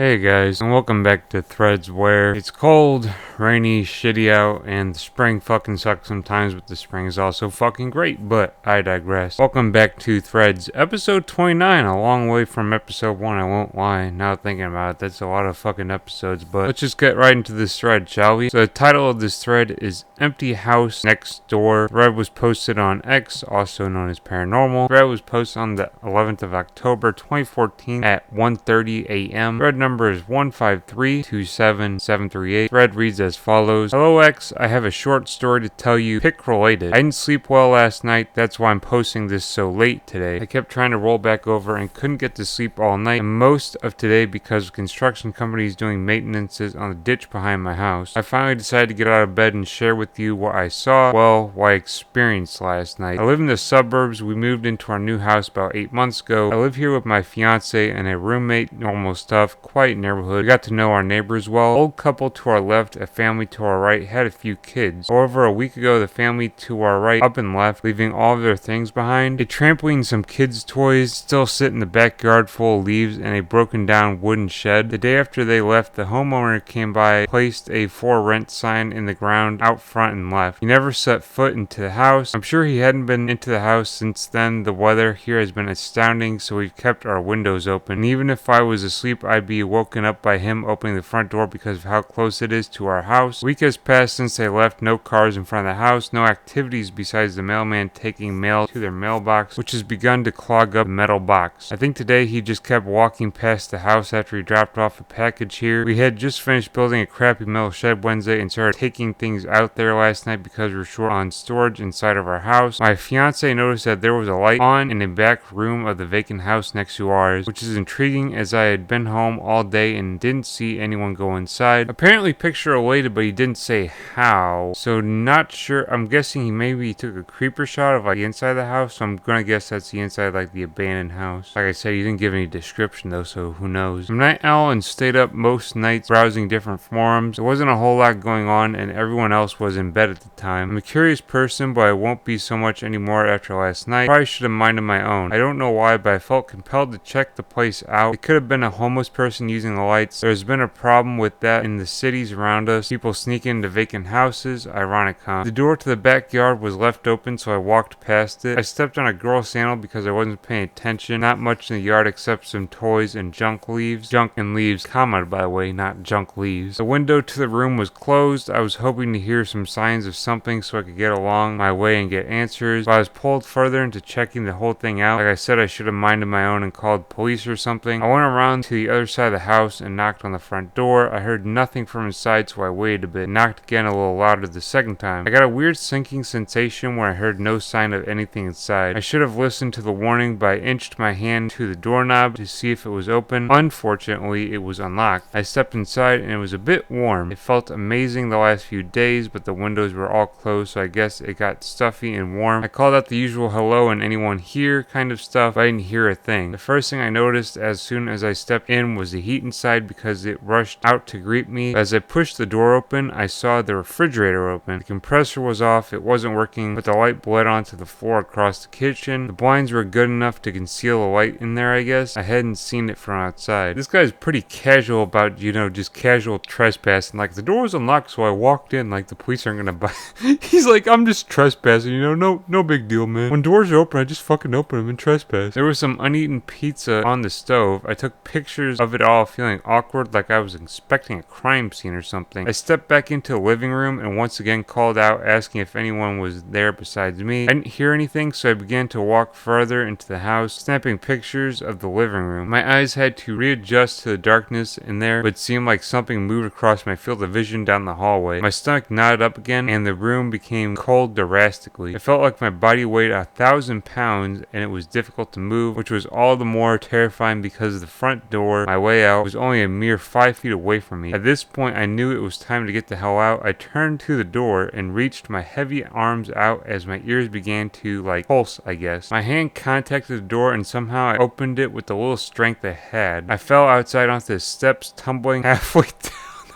Hey guys, and welcome back to Threads, where it's cold, rainy, shitty out, and the spring fucking sucks sometimes, but the spring is also fucking great, but I digress. Welcome back to Threads, episode 29, a long way from episode 1, I won't lie. Now thinking about it, that's a lot of fucking episodes, but let's just get right into this thread, shall we? So the title of this thread is Empty House Next Door. The thread was posted on X, also known as Paranormal. The thread was posted on the 11th of October 2014 at 1:30 a.m. Thread number is 153-27738. Thread reads as follows. Hello X, I have a short story to tell you, pick related. I didn't sleep well last night, that's why I'm posting this so late today. I kept trying to roll back over and couldn't get to sleep all night, and most of today because of construction companies doing maintenances on the ditch behind my house. I finally decided to get out of bed and share with you what I saw, what I experienced last night. I live in the suburbs. We moved into our new house about 8 months ago. I live here with my fiance and a roommate, normal stuff, quiet neighborhood. We got to know our neighbors well. Old couple to our left, a family to our right, had a few kids. However, a week ago, the family to our right up and left, leaving all of their things behind. A trampoline, some kids' toys, still sit in the backyard full of leaves, and a broken down wooden shed. The day after they left, the homeowner came by, placed a for rent sign in the ground out front and left. He never set foot into the house. I'm sure he hadn't been into the house since then. The weather here has been astounding, so we've kept our windows open. And even if I was asleep, I'd be woken up by him opening the front door because of how close it is to our house. A week has passed since they left. No cars in front of the house, no activities besides the mailman taking mail to their mailbox, which has begun to clog up the metal box. I think today he just kept walking past the house after he dropped off a package here. We had just finished building a crappy metal shed Wednesday and started taking things out there last night because we were short on storage inside of our house. My fiance noticed that there was a light on in the back room of the vacant house next to ours, which is intriguing as I had been home all day and didn't see anyone go inside. Apparently picture related, but he didn't say how, so not sure. I'm guessing he maybe took a creeper shot of like the inside of the house, so I'm gonna guess that's the inside, like the abandoned house. Like I said, he didn't give any description though, so who knows. I'm a night owl and stayed up most nights browsing different forums. There wasn't a whole lot going on and everyone else was in bed at the time. I'm a curious person, but I won't be so much anymore after last night. Probably should have minded my own. I don't know why, but I felt compelled to check the place out. It could have been a homeless person using the lights. There's been a problem with that in the cities around us. People sneak into vacant houses. Ironic, huh? The door to the backyard was left open, so I walked past it. I stepped on a girl sandal because I wasn't paying attention. Not much in the yard except some toys and junk leaves. Junk and leaves, comma by the way, not junk leaves. The window to the room was closed. I was hoping to hear some signs of something so I could get along my way and get answers, but I was pulled further into checking the whole thing out. Like I said, I should have minded my own and called police or something. I went around to the other side of the house and knocked on the front door. I heard nothing from inside, so I waited a bit. Knocked again a little louder the second time. I got a weird sinking sensation where I heard no sign of anything inside. I should have listened to the warning, but I inched my hand to the doorknob to see if it was open. Unfortunately, it was unlocked. I stepped inside and it was a bit warm. It felt amazing the last few days, but the windows were all closed, so I guess it got stuffy and warm. I called out the usual hello and anyone here kind of stuff, but I didn't hear a thing. The first thing I noticed as soon as I stepped in was the heat inside because it rushed out to greet me. As I pushed the door open, I saw the refrigerator open. The compressor was off, it wasn't working, but the light bled onto the floor across the kitchen. The blinds were good enough to conceal the light in there, I guess. I hadn't seen it from outside. This guy's pretty casual about, just casual trespassing. Like, the door was unlocked, so I walked in like the police aren't gonna buy. He's like, I'm just trespassing, no big deal, man. When doors are open, I just fucking open them and trespass. There was some uneaten pizza on the stove. I took pictures of it all, feeling awkward like I was inspecting a crime scene or something. I stepped back into the living room and once again called out, asking if anyone was there besides me. I didn't hear anything, so I began to walk further into the house, snapping pictures of the living room. My eyes had to readjust to the darkness in there, but it seemed like something moved across my field of vision down the hallway. My stomach knotted up again and the room became cold drastically. It felt like my body weighed 1,000 pounds and it was difficult to move, which was all the more terrifying because the front door, my way out, was only a mere 5 feet away from me. At this point, I knew it was time to get the hell out. I turned to the door and reached my heavy arms out as my ears began to, pulse, I guess. My hand contacted the door and somehow I opened it with the little strength I had. I fell outside onto the steps, tumbling halfway down.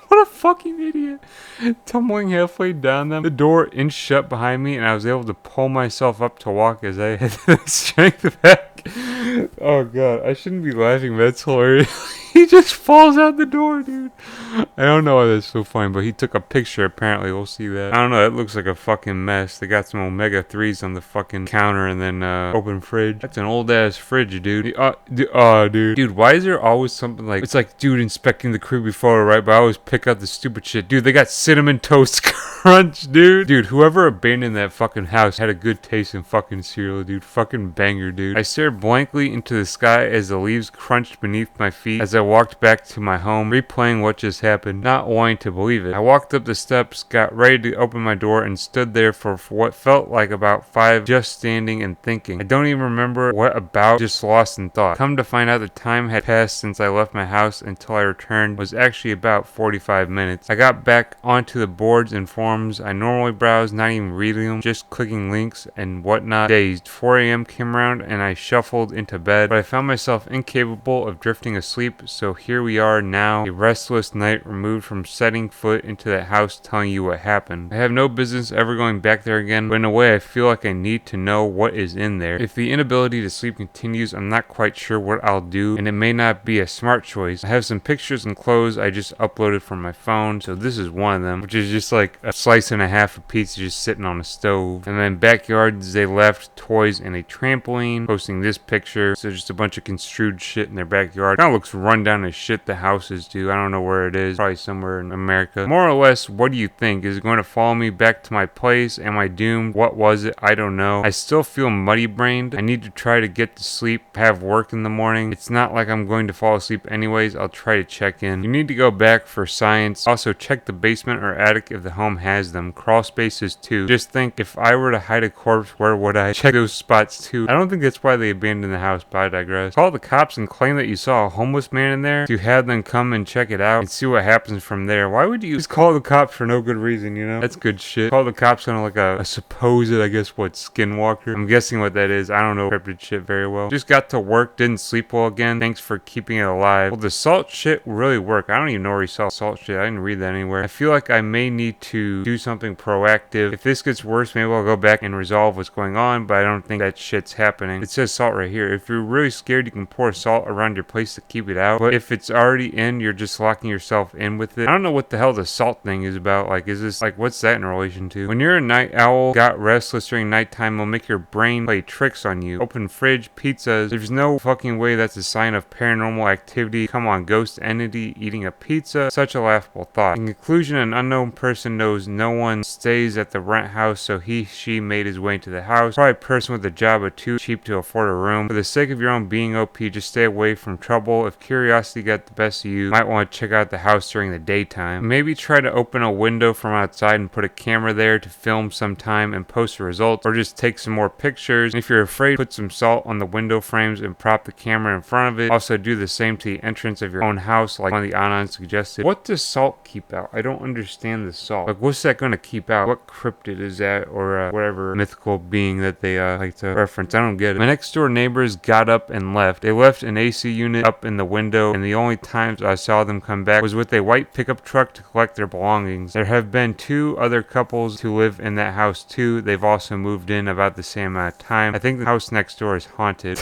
What a fucking idiot. Tumbling halfway down them. The door inched shut behind me, and I was able to pull myself up to walk as I had the strength back. Oh god, I shouldn't be laughing, but that's hilarious. He just falls out the door, dude. I don't know why that's so funny, but he took a picture apparently. We'll see that. I don't know, that looks like a fucking mess. They got some omega-3s on the fucking counter and then open fridge. That's an old ass fridge, dude. Dude. Dude, why is there always something like, it's like, dude, inspecting the creepy photo, right? But I always pick out the stupid shit. Dude, they got cinnamon toast crunch, dude. Dude, whoever abandoned that fucking house had a good taste in fucking cereal, dude. Fucking banger, dude. I stared blankly into the sky as the leaves crunched beneath my feet as I walked back to my home, replaying what just happened, not wanting to believe it. I walked up the steps, got ready to open my door, and stood there for what felt like about 5, just standing and thinking. I don't even remember what about, just lost in thought. Come to find out the time had passed since I left my house until I returned was actually about 45 minutes. I got back onto the boards and forums I normally browse, not even reading them, just clicking links and whatnot. Dazed. 4 a.m. came around and I shuffled into bed, but I found myself incapable of drifting asleep, so here we are now, a restless night removed from setting foot into that house telling you what happened. I have no business ever going back there again, but in a way I feel like I need to know what is in there. If the inability to sleep continues, I'm not quite sure what I'll do, and it may not be a smart choice. I have some pictures and clothes I just uploaded from my phone, so this is one of them, which is just like a slice and a half of pizza just sitting on a stove. And then backyards they left, toys and a trampoline, posting this picture, so just a bunch of construed shit in their backyard. Kind of looks run down as shit the houses do. I don't know where it is, probably somewhere in America. More or less, what do you think? Is it going to follow me back to my place? Am I doomed? What was it? I don't know. I still feel muddy brained. I need to try to get to sleep, have work in the morning. It's not like I'm going to fall asleep anyways. I'll try to check in. You need to go back for science. Also check the basement or attic if the home has them. Crawl spaces too. Just think, if I were to hide a corpse, where would I? Check those spots too. I don't think that's why they abandoned the house, but I digress. Call the cops and claim that you saw a homeless man in there to have them come and check it out and see what happens from there. Why would you just call the cops for no good reason, you know? That's good shit. Call the cops on like a supposed, I guess, what, skinwalker? I'm guessing what that is. I don't know cryptid shit very well. Just got to work, didn't sleep well again. Thanks for keeping it alive. Well, the salt shit really worked. I don't even know where he saw salt shit. I didn't read that anywhere. I feel like I may need to do something proactive. If this gets worse, maybe I'll go back and resolve what's going on, but I don't think that shit's happening. It says salt right here. If you're really scared, you can pour salt around your place to keep it out, but if it's already in, you're just locking yourself in with it. I don't know what the hell the salt thing is about. Like, is this, like, what's that in relation to? When you're a night owl, got restless during nighttime, will make your brain play tricks on you. Open fridge, pizzas. There's no fucking way that's a sign of paranormal activity. Come on, ghost entity eating a pizza. Such a laughable thought. In conclusion, an unknown person knows no one stays at the rent house, so she made his way into the house. Probably a person with a job but too cheap to afford a room. For the sake of your own being OP, just stay away from trouble. If curiosity got the best of you, might want to check out the house during the daytime. Maybe try to open a window from outside and put a camera there to film sometime and post the results, or just take some more pictures. And if you're afraid, put some salt on the window frames and prop the camera in front of it. Also do the same to the entrance of your own house, like one of the Anon suggested. What does salt keep out? I don't understand the salt. Like, what's that going to keep out? What cryptid is that, or whatever mythical being that they like to reference? I don't get it. My next door neighbors got up and left. They left an AC unit up in the window, and the only times I saw them come back was with a white pickup truck to collect their belongings. There have been 2 other couples who live in that house too. They've also moved in about the same amount of time. I think the house next door is haunted.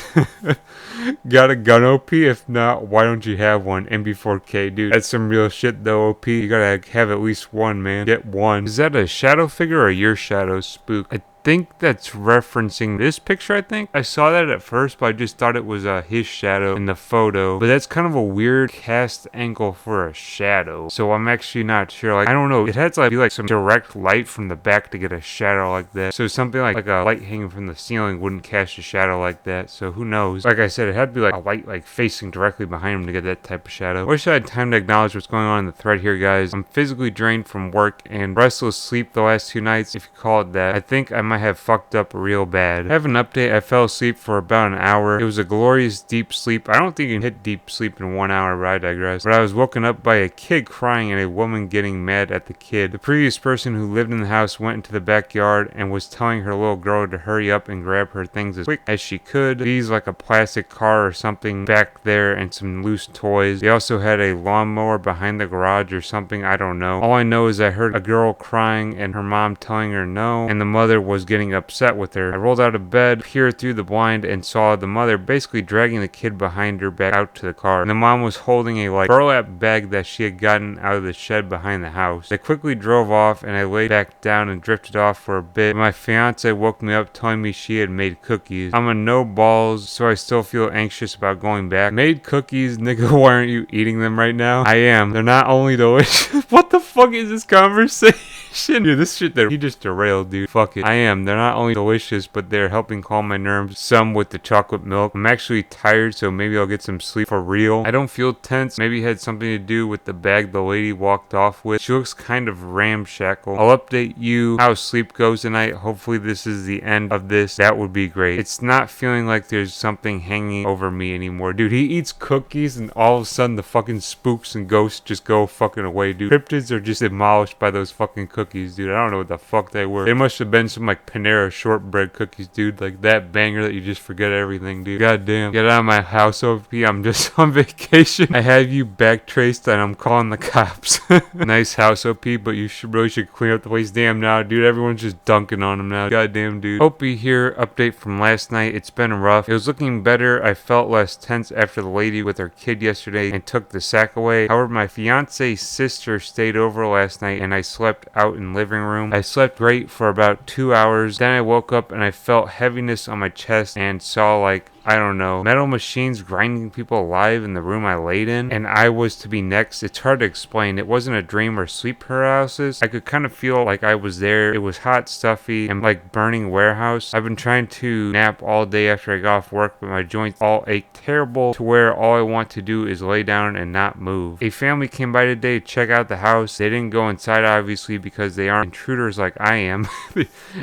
Got a gun, OP? If not, why don't you have one? MB4K, dude. That's some real shit though, OP. You gotta have at least one, man. Get one. Is that a shadow figure or your shadow, Spook? I think that's referencing this picture. I think I saw that at first, but I just thought it was his shadow in the photo. But that's kind of a weird cast angle for a shadow, so I'm actually not sure. Like, I don't know, it had to like be like some direct light from the back to get a shadow like that. So something like a light hanging from the ceiling wouldn't cast a shadow like that, so who knows. Like I said, it had to be like a light like facing directly behind him to get that type of shadow. Wish I had time to acknowledge what's going on in the thread here, guys. I'm physically drained from work and restless sleep the last 2 nights, if you call it that. I think I might might have fucked up real bad. I have an update. I fell asleep for about an hour. It was a glorious deep sleep. I don't think you can hit deep sleep in 1 hour, but I digress. But I was woken up by a kid crying and a woman getting mad at the kid. The previous person who lived in the house went into the backyard and was telling her little girl to hurry up and grab her things as quick as she could. These like a plastic car or something back there and some loose toys. They also had a lawnmower behind the garage or something. I don't know. All I know is I heard a girl crying and her mom telling her no, and the mother was getting upset with her. I rolled out of bed, peered through the blind, and saw the mother basically dragging the kid behind her back out to the car. And the mom was holding a like burlap bag that she had gotten out of the shed behind the house. They quickly drove off and I laid back down and drifted off for a bit. My fiance woke me up telling me she had made cookies. I'm a no balls, so I still feel anxious about going back. Made cookies? Nigga, why aren't you eating them right now? I am. They're not only delicious. What the fuck is this conversation? Dude, this shit that he just derailed, dude. Fuck it. I am. They're not only delicious, but they're helping calm my nerves. Some with the chocolate milk. I'm actually tired, so maybe I'll get some sleep for real. I don't feel tense. Maybe it had something to do with the bag the lady walked off with. She looks kind of ramshackle. I'll update you how sleep goes tonight. Hopefully this is the end of this. That would be great. It's not feeling like there's something hanging over me anymore. Dude, he eats cookies and all of a sudden the fucking spooks and ghosts just go fucking away, dude. Cryptids are just demolished by those fucking cookies, dude. I don't know what the fuck they were. They must have been some like Panera shortbread cookies, dude. Like that banger that you just forget everything, dude. Goddamn. Get out of my house, OP. I'm just on vacation. I have you backtraced and I'm calling the cops. Nice house, OP, but you really should clean up the place. Damn now, dude. Everyone's just dunking on him now. Goddamn, dude. OP here. Update from last night. It's been rough. It was looking better. I felt less tense after the lady with her kid yesterday and took the sack away. However, my fiance's sister stayed over last night and I slept out in living room. I slept great for about 2 hours. Then I woke up and I felt heaviness on my chest and saw like, I don't know, metal machines grinding people alive in the room I laid in, and I was to be next. It's hard to explain. It wasn't a dream or sleep paralysis. I could kind of feel like I was there. It was hot, stuffy, and like burning warehouse. I've been trying to nap all day after I got off work, but my joints all ache terrible to where all I want to do is lay down and not move. A family came by today to check out the house. They didn't go inside, obviously, because they aren't intruders like I am.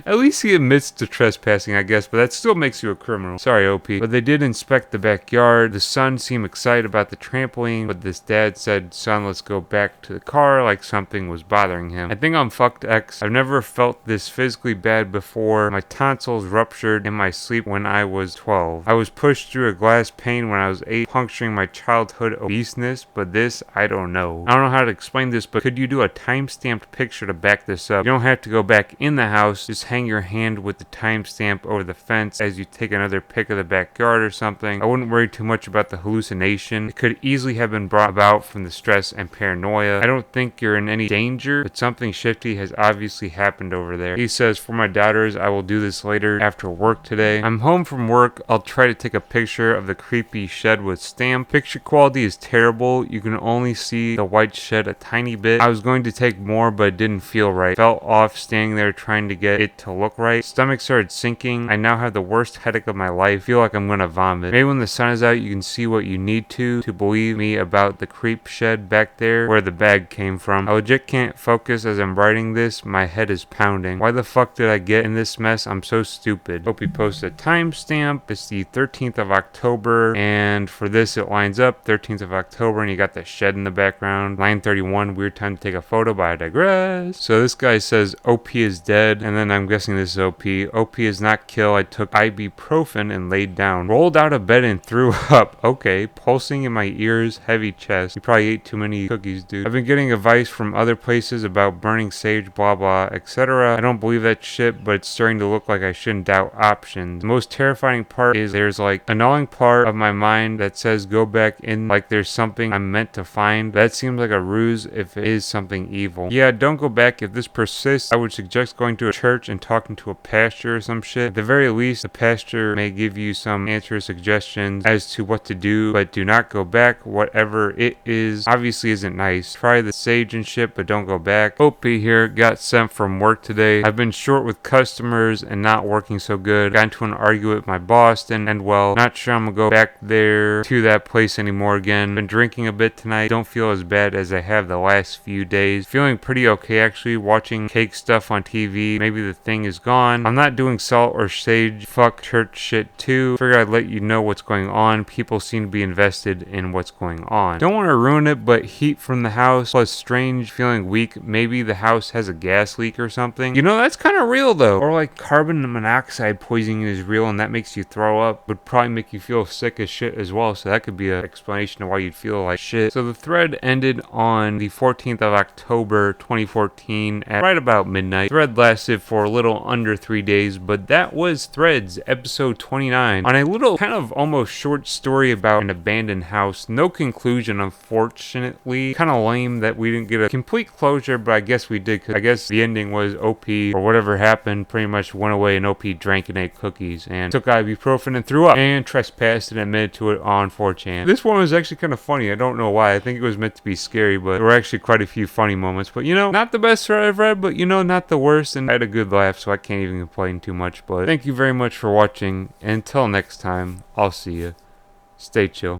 At least he admits to trespassing, I guess, but that still makes you a criminal. Sorry, OP. But they did inspect the backyard. The son seemed excited about the trampoline, but this dad said, son, let's go back to the car, like something was bothering him. I think I'm fucked, X. I've never felt this physically bad before. My tonsils ruptured in my sleep when I was 12. I was pushed through a glass pane when I was 8, puncturing my childhood obeseness, but this, I don't know. I don't know how to explain this, but could you do a time-stamped picture to back this up? You don't have to go back in the house. Just hang your hand with the timestamp over the fence as you take another pic of the backyard or something. I wouldn't worry too much about the hallucination. It could easily have been brought about from the stress and paranoia. I don't think you're in any danger, but something shifty has obviously happened over there. He says, for my daughters, I will do this later after work today. I'm home from work. I'll try to take a picture of the creepy shed with stamp. Picture quality is terrible. You can only see the white shed a tiny bit. I was going to take more, but it didn't feel right. Felt off standing there trying to get it to look right. Stomach started sinking. I now have the worst headache of my life. Feel like I'm gonna vomit. Maybe when the sun is out, you can see what you need to believe me about the creep shed back there where the bag came from. I legit can't focus as I'm writing this. My head is pounding. Why the fuck did I get in this mess? I'm so stupid. Hope you post a timestamp. It's the 13th of October, and for this it lines up 13th of October, and you got the shed in the background. Line 31, weird time to take a photo, but I digress. So this guy says OP is dead, and then I'm guessing this is OP. OP is not kill. I took ibuprofen and laid down. Rolled out of bed and threw up. Okay. Pulsing in my ears, heavy chest. You probably ate too many cookies, dude. I've been getting advice from other places about burning sage, blah blah, etc. I don't believe that shit, but it's starting to look like I shouldn't doubt options. The most terrifying part is there's like a gnawing part of my mind that says go back in, like there's something I'm meant to find. That seems like a ruse if it is something evil. Yeah, don't go back. If this persists, I would suggest going to a church and talking to a pastor or some shit. At the very least, the pastor may give you some answer suggestions as to what to do, but do not go back. Whatever it is obviously isn't nice. Try the sage and shit, but don't go back. OP here, got sent from work today. I've been short with customers and not working so good. Got into an argument with my boss and well, not sure I'm gonna go back there to that place anymore again. Been drinking a bit tonight. Don't feel as bad as I have the last few days. Feeling pretty okay actually. Watching cake stuff on TV. Maybe the thing is gone. I'm not doing salt or sage. Fuck church shit too. Figured I'd let you know what's going on. People seem to be invested in what's going on. Don't want to ruin it, but heat from the house plus strange feeling weak. Maybe the house has a gas leak or something. You know, that's kind of real though. Or like carbon monoxide poisoning is real and that makes you throw up. Would probably make you feel sick as shit as well. So that could be an explanation of why you'd feel like shit. So the thread ended on the 14th of October 2014 at right about midnight. Thread lasted for a little under 3 days, but that was Threads episode 29 on a little kind of almost short story about an abandoned house. No conclusion, unfortunately. Kind of lame that we didn't get a complete closure, but I guess we did, because I guess the ending was OP or whatever happened pretty much went away and OP drank and ate cookies and took ibuprofen and threw up and trespassed and admitted to it on 4chan. This one was actually kind of funny. I don't know why. I think it was meant to be scary, but there were actually quite a few funny moments. But you know, not the best thread I've read, but you know, not the worst, and I had a good laugh, so I can't even complain too much. But thank you very much for watching. Until next time, I'll see you. Stay chill.